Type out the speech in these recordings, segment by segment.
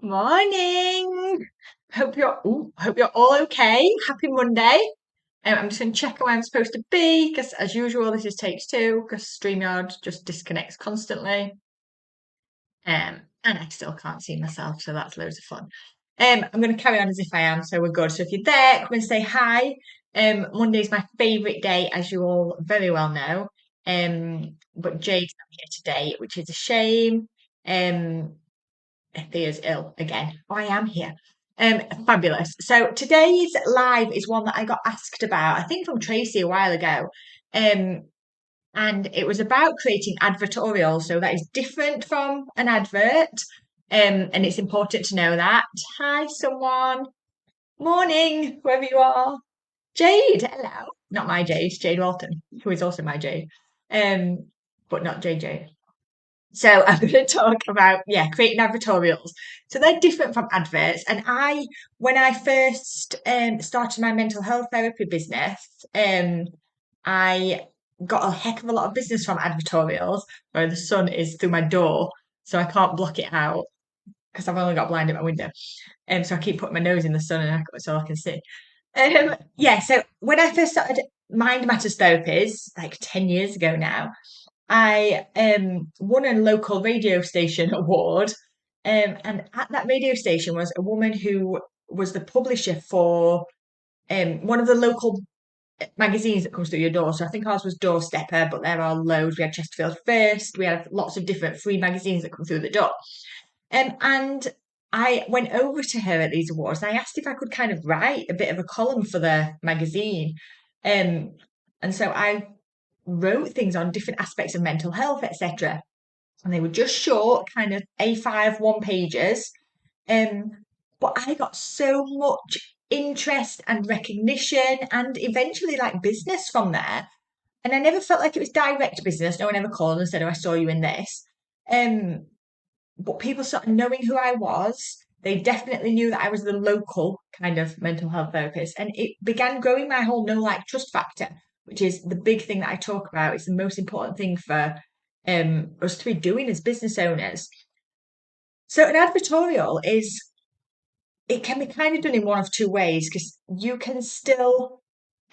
Morning. Hope you're all okay. Happy Monday. I'm just going to check where I'm supposed to be because, as usual, this is takes two because StreamYard just disconnects constantly. And I still can't see myself, so that's loads of fun. I'm going to carry on as if I am, so we're good. So if you're there, come and say hi. Monday is my favourite day, as you all very well know. But Jade's not here today, which is a shame. Um, Thea's ill again. I am here. Fabulous. So today's live is one that I got asked about, I think from Tracy a while ago. Um, and it was about creating advertorials. So that is different from an advert. And it's important to know that. Hi, someone. Morning, whoever you are. Jade, hello. Not my Jade, Jade Walton, who is also my Jade. But not JJ. So I'm going to talk about creating advertorials. So they're different from adverts. And when I first started my mental health therapy business, I got a heck of a lot of business from advertorials. Where the sun is through my door, so I can't block it out because I've only got a blind in my window. So I keep putting my nose in the sun, and that's all I can see. So when I first started Mind Matters therapies, like 10 years ago now, I won a local radio station award. And at that radio station was a woman who was the publisher for one of the local magazines that comes through your door. So I think ours was Doorstepper, but there are loads. We had Chesterfield First. We had lots of different free magazines that come through the door. And I went over to her at these awards and I asked if I could kind of write a bit of a column for the magazine. And so I wrote things on different aspects of mental health, etc. And they were just short, kind of A5 one pages. Um, but I got so much interest and recognition and eventually like business from there. And I never felt like it was direct business. No one ever called and said, "Oh, I saw you in this." Um, but people started knowing who I was. They definitely knew that I was the local kind of mental health therapist. And it began growing my whole know, like, trust factor, which is the big thing that I talk about. It's the most important thing for us to be doing as business owners. So an advertorial it can be kind of done in one of two ways because you can still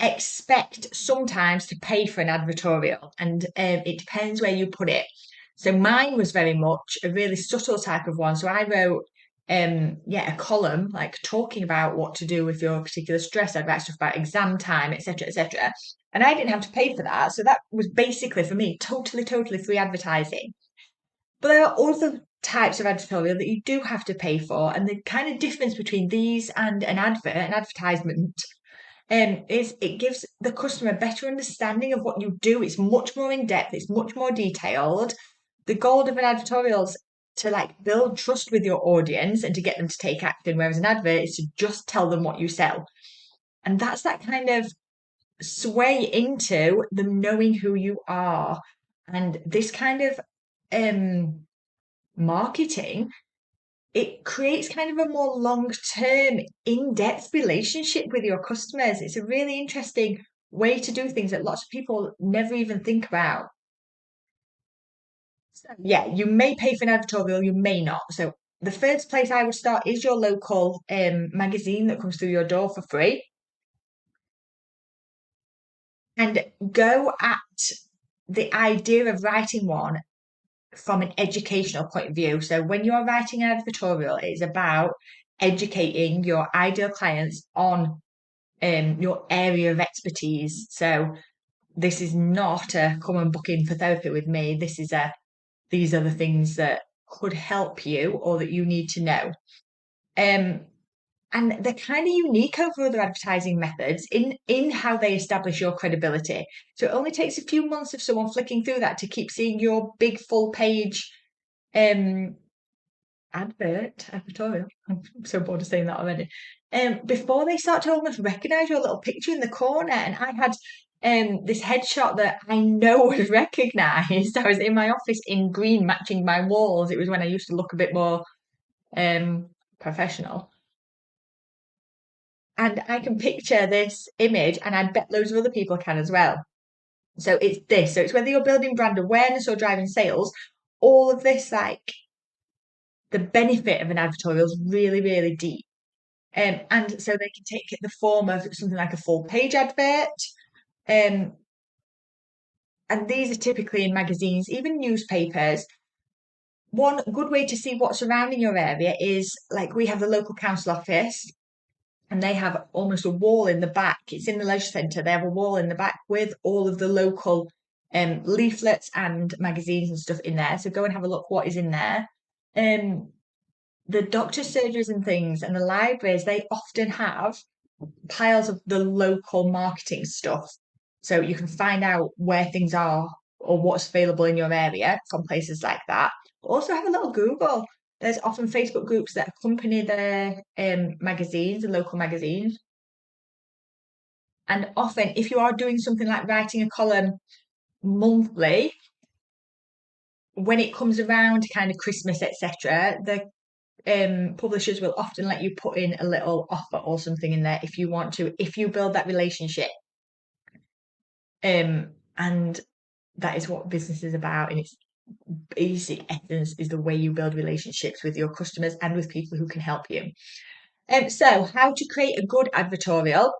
expect sometimes to pay for an advertorial, and it depends where you put it. So mine was very much a really subtle type of one. So I wrote a column like talking about what to do with your particular stress. I'd write stuff about exam time, etc., etc. And I didn't have to pay for that. So that was basically for me totally free advertising. But there are other types of advertorial that you do have to pay for. And the kind of difference between these and an advertisement, is it gives the customer a better understanding of what you do. It's much more in depth, it's much more detailed. The goal of an advertorial is to like build trust with your audience and to get them to take action, whereas an advert is to just tell them what you sell. And that's that kind of sway into them knowing who you are. And this kind of marketing, it creates kind of a more long-term, in-depth relationship with your customers. It's a really interesting way to do things that lots of people never even think about. So, yeah, you may pay for an advertorial, you may not. So the first place I would start is your local magazine that comes through your door for free. And go at the idea of writing one from an educational point of view. So when you're writing an advertorial, it's about educating your ideal clients on your area of expertise. So this is not a come and book in for therapy with me. These are the things that could help you or that you need to know. And they're kind of unique over other advertising methods in how they establish your credibility. So it only takes a few months of someone flicking through that to keep seeing your big full page um advertorial. I'm so bored of saying that already. Before they start to almost recognize your little picture in the corner. And I had this headshot that I know was recognized. I was in my office in green matching my walls. It was when I used to look a bit more professional. And I can picture this image, and I bet loads of other people can as well. So it's this. So it's whether you're building brand awareness or driving sales, all of this, like the benefit of an advertorial is really, really deep. And so they can take the form of something like a full page advert. Um, and these are typically in magazines, even newspapers. One good way to see what's around in your area is like we have the local council office and they have almost a wall in the back. It's in the leisure centre. They have a wall in the back with all of the local leaflets and magazines and stuff in there. So go and have a look what is in there. The doctor's surgeries and things and the libraries, they often have piles of the local marketing stuff. So you can find out where things are or what's available in your area from places like that. But also have a little Google. There's often Facebook groups that accompany their magazines, the local magazines. And often, if you are doing something like writing a column monthly, when it comes around kind of Christmas, etc., the publishers will often let you put in a little offer or something in there if you want to, if you build that relationship. And that is what business is about. And its basic essence is the way you build relationships with your customers and with people who can help you. So how to create a good advertorial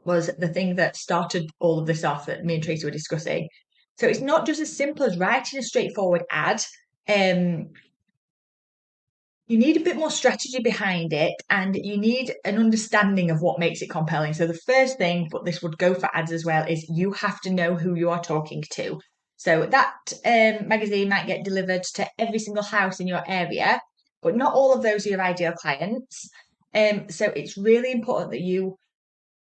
was the thing that started all of this off that me and Tracy were discussing. So it's not just as simple as writing a straightforward ad. You need a bit more strategy behind it and you need an understanding of what makes it compelling. So the first thing, but this would go for ads as well, is you have to know who you are talking to. So that magazine might get delivered to every single house in your area, but not all of those are your ideal clients. So it's really important that you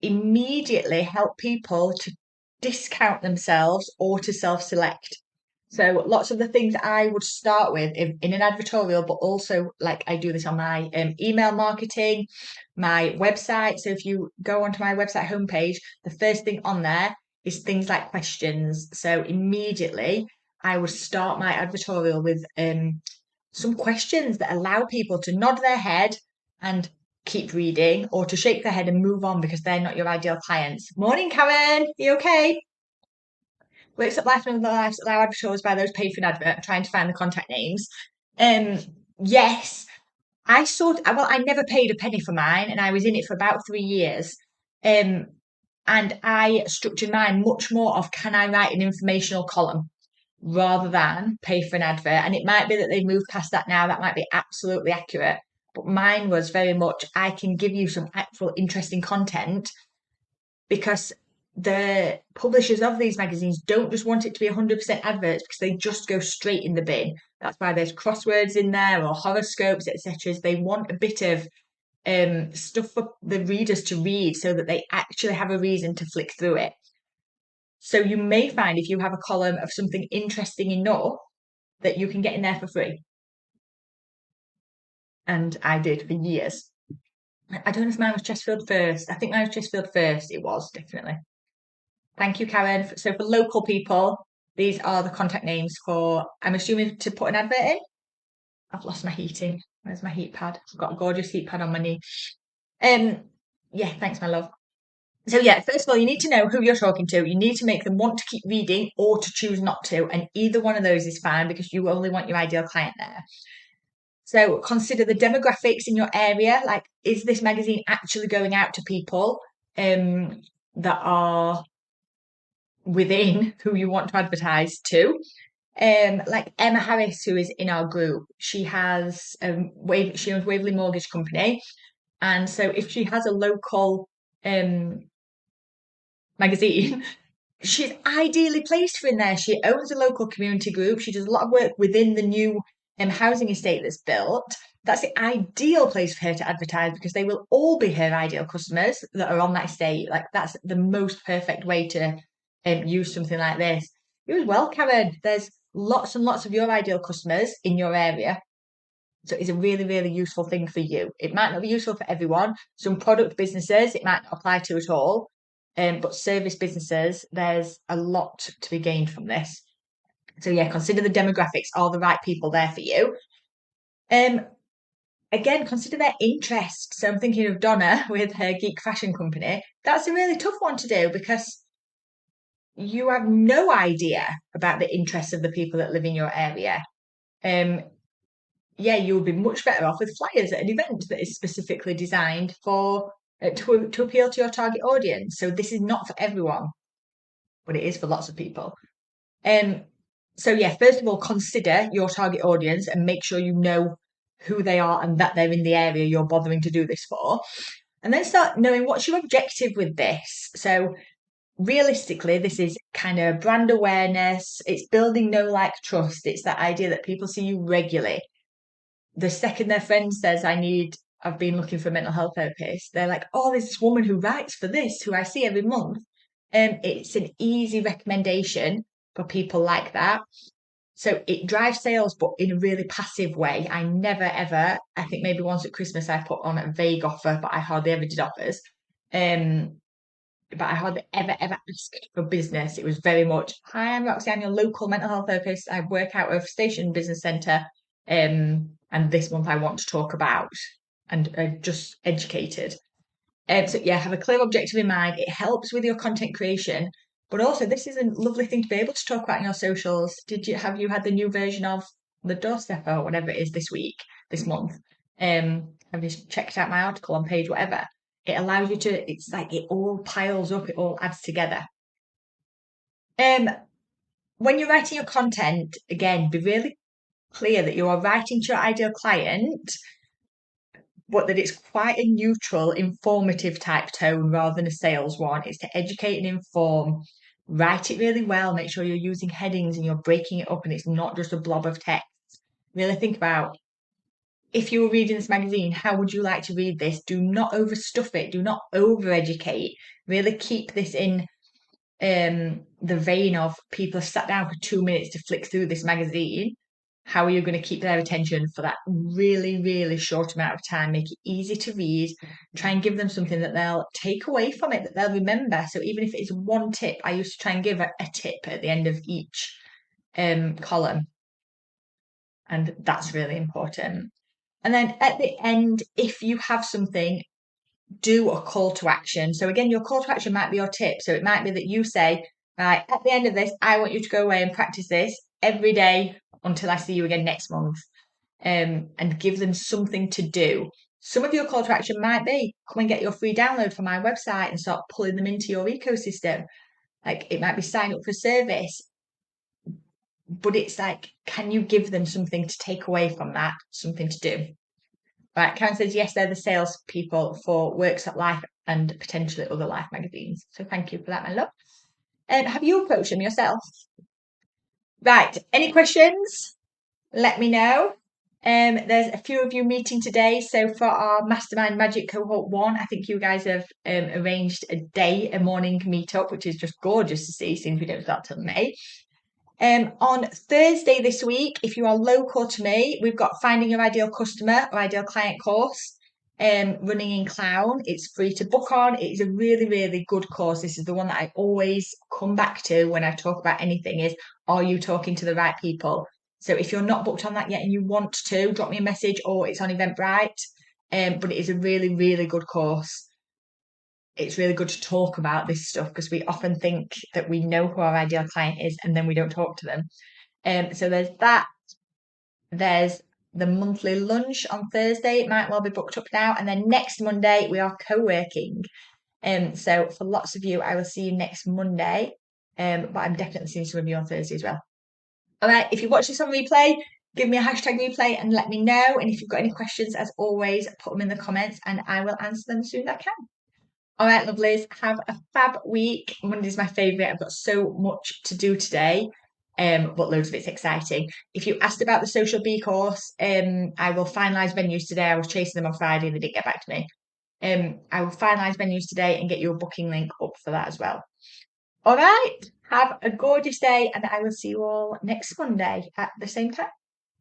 immediately help people to discount themselves or to self-select. So lots of the things I would start with in an advertorial, but also like I do this on my email marketing, my website. So if you go onto my website homepage, the first thing on there is things like questions. So immediately I would start my advertorial with some questions that allow people to nod their head and keep reading or to shake their head and move on because they're not your ideal clients. Morning, Karen. Are you okay? Works at Life and Lives allow advertorials by those paid for an advert, trying to find the contact names. Yes, I never paid a penny for mine and I was in it for about 3 years. And I structured mine much more of can I write an informational column rather than pay for an advert. And it might be that they've moved past that now. That might be absolutely accurate. But mine was very much I can give you some actual interesting content because the publishers of these magazines don't just want it to be 100% adverts because they just go straight in the bin. That's why there's crosswords in there or horoscopes, etc. They want a bit of stuff for the readers to read so that they actually have a reason to flick through it. So you may find if you have a column of something interesting enough that you can get in there for free. And I did for years. I don't know if mine was Chesterfield first. I think mine was Chesterfield first. It was, definitely. Thank you, Karen. So for local people, these are the contact names for, I'm assuming to put an advert in. I've lost my heating. Where's my heat pad? I've got a gorgeous heat pad on my knee. Yeah, thanks, my love. So yeah, first of all, you need to know who you're talking to. You need to make them want to keep reading or to choose not to. And either one of those is fine because you only want your ideal client there. So consider the demographics in your area. Like, is this magazine actually going out to people that are within who you want to advertise to? Like Emma Harris, who is in our group, she has she owns Waverley Mortgage Company, and so if she has a local magazine, she's ideally placed for in there. She owns a local community group. She does a lot of work within the new housing estate that's built. That's the ideal place for her to advertise because they will all be her ideal customers that are on that estate. Like that's the most perfect way to use something like this. You as well, Karen. There's lots and lots of your ideal customers in your area. So it's a really, really useful thing for you. It might not be useful for everyone. Some product businesses, it might not apply to at all. But service businesses, there's a lot to be gained from this. So yeah, consider the demographics. Are the right people there for you? Again, consider their interest. So I'm thinking of Donna with her geek fashion company. That's a really tough one to do because you have no idea about the interests of the people that live in your area. yeah, you'll be much better off with flyers at an event that is specifically designed for to appeal to your target audience. So this is not for everyone, but it is for lots of people. Um, so yeah, first of all, consider your target audience and make sure you know who they are and that they're in the area you're bothering to do this for. And then start knowing what's your objective with this. So realistically, this is kind of brand awareness. It's building know, like, trust. It's that idea that people see you regularly. The second their friend says, I've been looking for a mental health therapist, they're like, oh, there's this woman who writes for this, who I see every month. It's an easy recommendation for people like that. So it drives sales, but in a really passive way. I never ever, I think maybe once at Christmas I put on a vague offer, but I hardly ever did offers. But I hardly ever asked for business. It was very much, hi, I'm Roxy, I'm your local mental health therapist. I work out of Station Business Centre. And this month I want to talk about and just educated. So yeah, have a clear objective in mind. It helps with your content creation, but also this is a lovely thing to be able to talk about in your socials. Have you had the new version of the doorstep or whatever it is this month? Have you checked out my article on page whatever? It allows you to, it's like it all piles up, it all adds together. When you're writing your content, again, be really clear that you are writing to your ideal client, but that it's quite a neutral, informative type tone rather than a sales one. It's to educate and inform. Write it really well. Make sure you're using headings and you're breaking it up and it's not just a blob of text. Really think about, if you were reading this magazine, how would you like to read this? Do not overstuff it. Do not over-educate. Really keep this in the vein of people have sat down for 2 minutes to flick through this magazine. How are you going to keep their attention for that really, really short amount of time? Make it easy to read. Try and give them something that they'll take away from it, that they'll remember. So even if it's one tip, I used to try and give a tip at the end of each column. And that's really important. And then at the end, if you have something, do a call to action. So again, your call to action might be your tip. So it might be that you say, right, at the end of this, I want you to go away and practice this every day until I see you again next month, and give them something to do. Some of your call to action might be, come and get your free download from my website and start pulling them into your ecosystem. Like it might be sign up for service, but it's like, can you give them something to take away from that, something to do? Right, Karen says, yes, they're the sales people for Works at Life and potentially other Life magazines. So thank you for that, my love. Have you approached them yourself? Right, any questions? Let me know. There's a few of you meeting today. So for our Mastermind Magic Cohort 1, I think you guys have arranged a morning meetup, which is just gorgeous to see since we don't start till May. On Thursday this week, if you are local to me, we've got Finding Your Ideal Customer or Ideal Client course running in Clown. It's free to book on. It is a really, really good course. This is the one that I always come back to when I talk about anything is, are you talking to the right people? So if you're not booked on that yet and you want to, drop me a message or it's on Eventbrite. But it is a really, really good course. It's really good to talk about this stuff because we often think that we know who our ideal client is and then we don't talk to them. So there's that. There's the monthly lunch on Thursday. It might well be booked up now. And then next Monday, we are co-working. So for lots of you, I will see you next Monday. But I'm definitely seeing some of you on Thursday as well. All right, if you watch this on replay, give me a hashtag replay and let me know. And if you've got any questions, as always, put them in the comments and I will answer them as soon as I can. All right, lovelies, have a fab week. Monday's my favourite. I've got so much to do today, but loads of it's exciting. If you asked about the Social B course, I will finalise venues today. I was chasing them on Friday and they didn't get back to me. I will finalise venues today and get you a booking link up for that as well. All right, have a gorgeous day and I will see you all next Monday at the same time.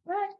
Bye.